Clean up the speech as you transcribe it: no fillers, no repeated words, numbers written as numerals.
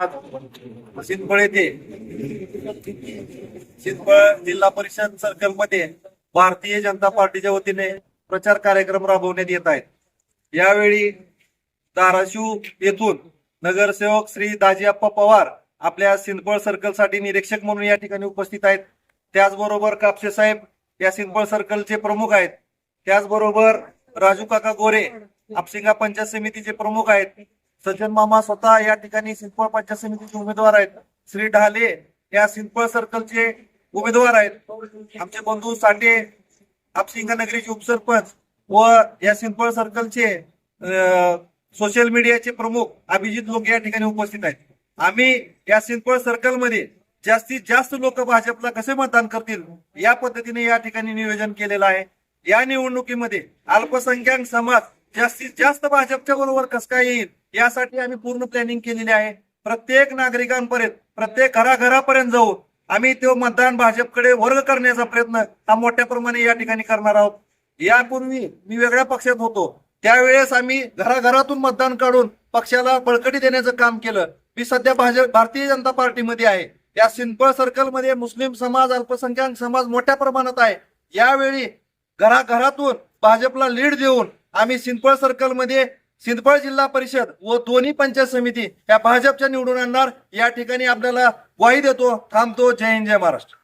आज सिंदफळ येथे सिंदफळ जिल्हा परिषद सर्कल मध्ये भारतीय जनता पार्टीच्या वतीने प्रचार कार्यक्रम राबवण्यात येत आहेत। यावेळी धाराशिव येथून नगरसेवक श्री दाजीअप्पा पवार आपल्या सिंदफळ सर्कल साठी निरीक्षक म्हणून या ठिकाणी उपस्थित आहेत। त्याचबरोबर कापसे साहेब या सिंदफळ सर्कलचे प्रमुख आहेत। त्याचबरोबर राजू काका गोरे आपसिंगा पंचायत समितीचे प्रमुख आहेत। सज्जन मामा स्वतः या ठिकाणी सिंदफळ पंचायत समितीचे उमेदवार आहेत। श्री ढाले या सिंदफळ सर्कलचे उमेदवार आहेत। आमचे बंधू साठे आपसिंगा नगरीचे उपसरपंच व या सिंदफळ सर्कलचे सोशल मीडियाचे प्रमुख अभिजित लोक या ठिकाणी उपस्थित आहेत। आम्ही या सिंदफळ सर्कल मध्ये जास्तीत जास्त लोक भाजपला कसे मतदान करतील या पद्धतीने या ठिकाणी नियोजन केलेलं आहे। या निवडणुकीमध्ये अल्पसंख्याक समाज जास्तीत जास्त भाजपच्या बरोबर कसं काय येईल यासाठी आम्ही पूर्ण प्लॅनिंग केलेली आहे। प्रत्येक नागरिकांपर्यंत प्रत्येक घराघरापर्यंत जाऊन आम्ही तो मतदान भाजपकडे वर्ग करण्याचा प्रयत्न हा मोठ्या प्रमाणे या ठिकाणी करणार आहोत। यापूर्वी मी वेगळ्या पक्षात होतो, त्यावेळेस आम्ही घराघरातून मतदान काढून पक्षाला बळकटी देण्याचं काम केलं। मी सध्या भारतीय जनता पार्टीमध्ये आहे। या सिंदफळ सर्कल मध्ये मुस्लिम समाज अल्पसंख्याक समाज मोठ्या प्रमाणात आहे। यावेळी घराघरातून भाजपला लीड देऊन आम्ही सिंदफळ सर्कल मध्ये सिंदफळ जिल्हा परिषद व दोन्ही पंचायत समिती या भाजपच्या निवडून आणणार। या ठिकाणी आपल्याला ग्वाही देतो। थांबतो। जय हिंद, जय महाराष्ट्र।